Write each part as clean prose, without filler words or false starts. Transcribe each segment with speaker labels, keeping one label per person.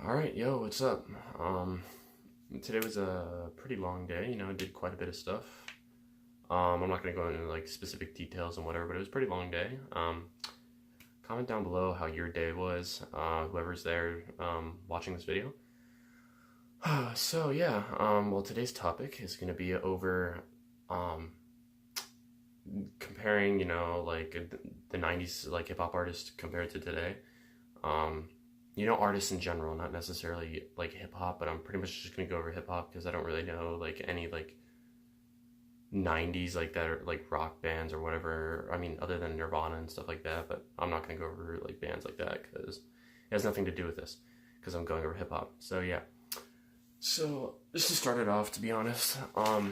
Speaker 1: Alright, yo, what's up? Today was a pretty long day, I did quite a bit of stuff. I'm not gonna go into like specific details and whatever, but it was a pretty long day. Comment down below how your day was, whoever's there, watching this video. So yeah, well today's topic is gonna be over, comparing, like the 90s, like hip-hop artists compared to today. Artists in general, not necessarily like hip hop, but I'm pretty much just gonna go over hip hop because I don't really know like any like 90s like that or like rock bands or whatever. I mean, other than Nirvana and stuff like that, but I'm not gonna go over like bands like that because it has nothing to do with this because I'm going over hip hop. So yeah. So just to start it off, to be honest, oh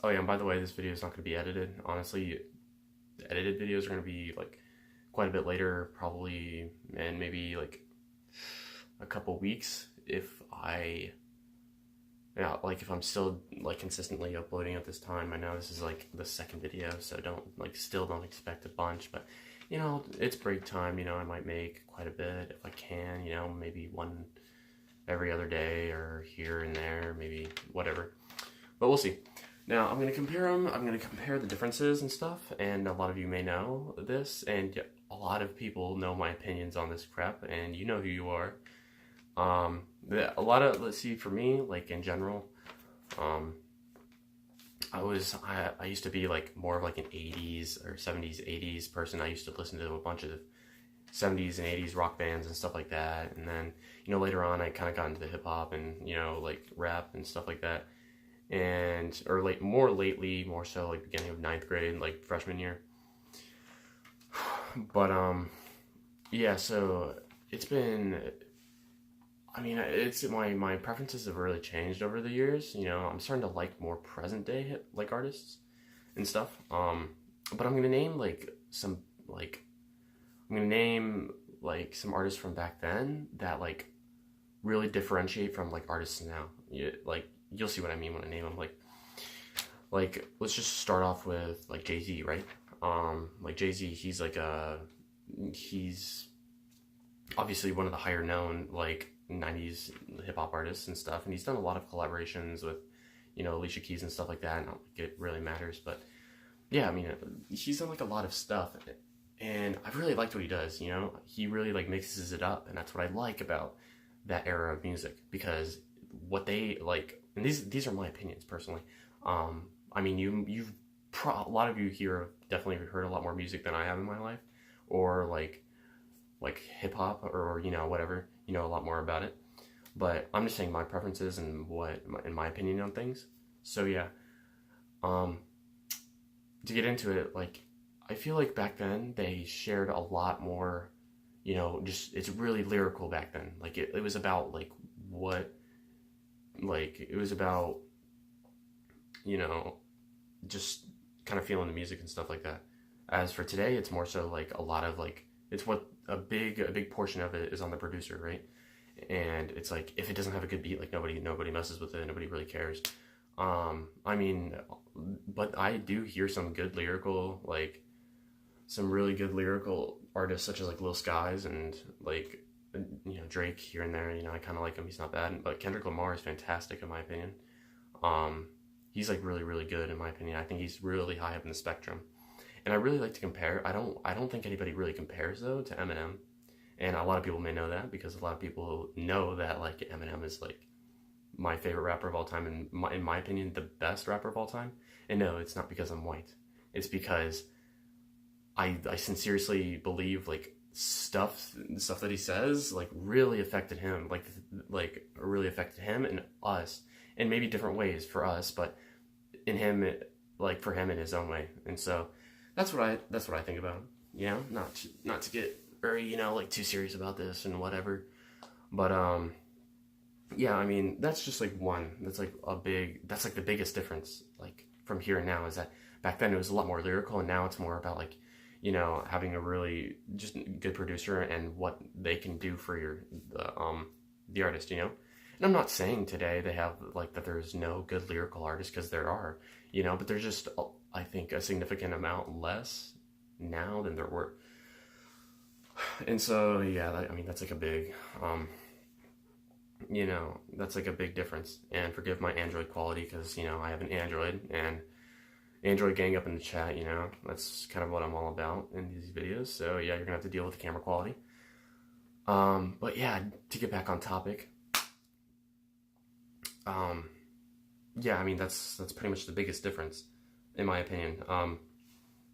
Speaker 1: yeah, and by the way, this video is not gonna be edited. Honestly, the edited videos are gonna be like quite a bit later, probably, and maybe like a couple weeks if if I'm still like consistently uploading at this time. I know this is like the second video, so still don't expect a bunch, but it's break time. I might make quite a bit if I can, maybe one every other day or here and there, maybe whatever, but we'll see. Now, I'm going to compare them. I'm going to compare the differences and stuff, and a lot of you may know this, and a lot of people know my opinions on this crap, and you know who you are. Let's see, for me, like, in general, I used to be, like, more of, like, an 80s or 70s, 80s person. I used to listen to a bunch of 70s and 80s rock bands and stuff like that, and then, later on, I kind of got into the hip-hop and, like, rap and stuff like that. More lately, more so like beginning of 9th grade, like freshman year. But yeah, so it's been, my preferences have really changed over the years. I'm starting to like more present day like artists and stuff. But I'm gonna name some artists from back then that like really differentiate from like artists now. You'll see what I mean when I name them. Like let's just start off with like Jay-Z, right? Like Jay-Z, he's obviously one of the higher known like 90s hip hop artists and stuff, and he's done a lot of collaborations with Alicia Keys and stuff like that. I don't think it really matters, but yeah, he's done like a lot of stuff, and I've really liked what he does. He really like mixes it up, and that's what I like about that era of music, because what they like. And these are my opinions personally. A lot of you here have definitely heard a lot more music than I have in my life, or like hip hop or whatever. A lot more about it. But I'm just saying my preferences and in my opinion on things. So yeah, to get into it, like I feel like back then they shared a lot more. It's really lyrical back then. Like it was about like what. Like, it was about, just kind of feeling the music and stuff like that. As for today, it's more so, like, a lot of, like, it's what a big portion of it is on the producer, right? And it's, like, if it doesn't have a good beat, like, nobody messes with it, nobody really cares. But I do hear some good lyrical, like, some really good lyrical artists, such as, like, Lil Skies and, like, Drake here and there. I kind of like him. He's not bad, but Kendrick Lamar is fantastic in my opinion. He's like really, really good in my opinion. I think he's really high up in the spectrum, and I really like to compare. I don't think anybody really compares though to Eminem, and a lot of people may know that because a lot of people know that like Eminem is like my favorite rapper of all time, and in my opinion the best rapper of all time. And no, it's not because I'm white. It's because I sincerely believe like stuff that he says like really affected him, like really affected him and us in maybe different ways for us, but in him, for him in his own way. And so that's what I think about him. Not to get very too serious about this and whatever, but yeah, that's just like one. That's like the biggest difference like from here and now, is that back then it was a lot more lyrical, and now it's more about like having a really just good producer and what they can do for the artist, And I'm not saying today they have like that there's no good lyrical artists, because there are, but there's just I think a significant amount less now than there were. And so yeah, that's like a big you know, that's like a big difference. And forgive my Android quality because, you know, I have an Android, and Android gang up in the chat, you know, that's kind of what I'm all about in these videos. So yeah, you're gonna have to deal with the camera quality. But yeah, to get back on topic, yeah, I mean, that's pretty much the biggest difference, in my opinion.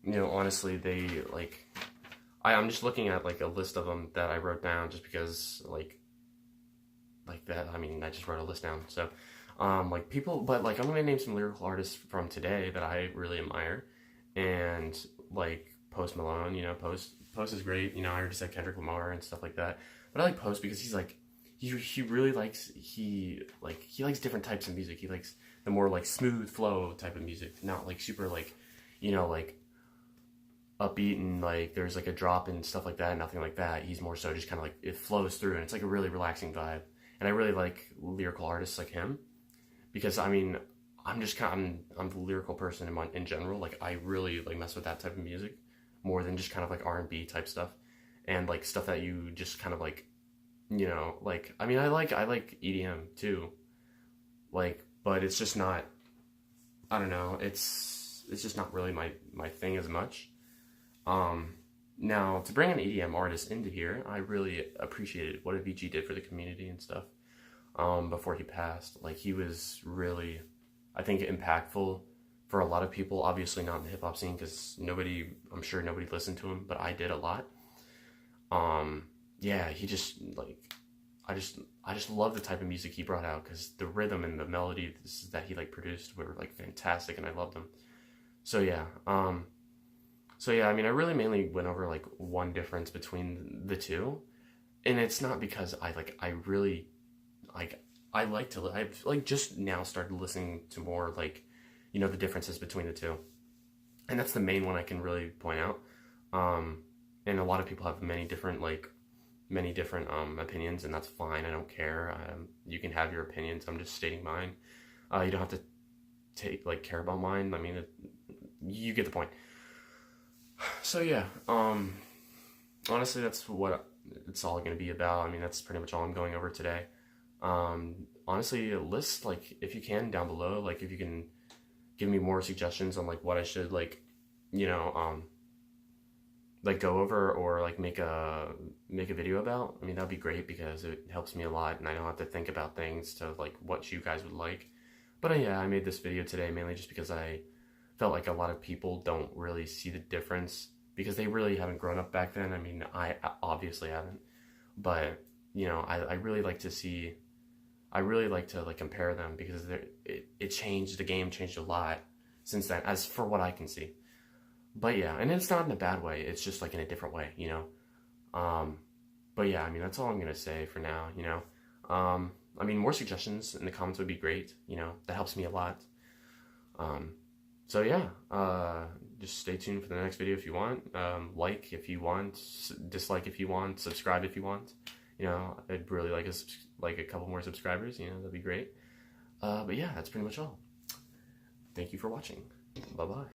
Speaker 1: You know, honestly, they, like, I'm just looking at, like, a list of them that I wrote down just because, like that, I mean, I just wrote a list down, so, like, people, but, like, I'm gonna name some lyrical artists from today that I really admire, and, like, Post Malone, you know, Post is great, you know, I already said Kendrick Lamar and stuff like that, but I like Post because he's, like, he really likes, he likes different types of music. He likes the more, like, smooth flow type of music, not, like, super, like, you know, like, upbeat and, like, there's, like, a drop and stuff like that, nothing like that. He's more so just kind of, like, it flows through, and it's, like, a really relaxing vibe. And I really like lyrical artists like him, because, I mean, I'm just kind of, I'm the lyrical person in general. Like, I really, like, mess with that type of music more than just kind of, like, R&B type stuff, and, like, stuff that you just kind of, like, you know, like, I mean, I like EDM too, like, but it's just not, I don't know, it's just not really my thing as much. Now, to bring an EDM artist into here, I really appreciated what Avicii did for the community and stuff, before he passed. Like, he was really, I think, impactful for a lot of people, obviously not in the hip-hop scene, because I'm sure nobody listened to him, but I did a lot. Yeah, he just, like, I just love the type of music he brought out, because the rhythm and the melodies that he, like, produced were, like, fantastic, and I loved them. So yeah, I mean, I really mainly went over, like, one difference between the two, and it's not because I've, like, just now started listening to more, like, you know, the differences between the two, and that's the main one I can really point out. And a lot of people have many different opinions, and that's fine. I don't care. You can have your opinions. I'm just stating mine. You don't have to care about mine. I mean, you get the point. So yeah, honestly, that's what it's all going to be about. I mean, that's pretty much all I'm going over today. Honestly, list, like, if you can, down below, like, if you can give me more suggestions on, like, what I should, like, you know, like, go over, or, like, make a video about. I mean, that'd be great, because it helps me a lot, and I don't have to think about things to, like, what you guys would like. But yeah, I made this video today mainly just because I felt like a lot of people don't really see the difference, because they really haven't grown up back then. I mean, I obviously haven't, but, you know, I really like to like compare them, because it changed, the game changed a lot since then, as for what I can see. But yeah, and it's not in a bad way, it's just, like, in a different way, you know. But yeah, I mean, that's all I'm gonna say for now, you know. I mean, more suggestions in the comments would be great, you know, that helps me a lot. So yeah, just stay tuned for the next video if you want. Like if you want, dislike if you want, subscribe if you want. You know, I'd really like a couple more subscribers, you know, that'd be great. But yeah, that's pretty much all. Thank you for watching. Bye-bye.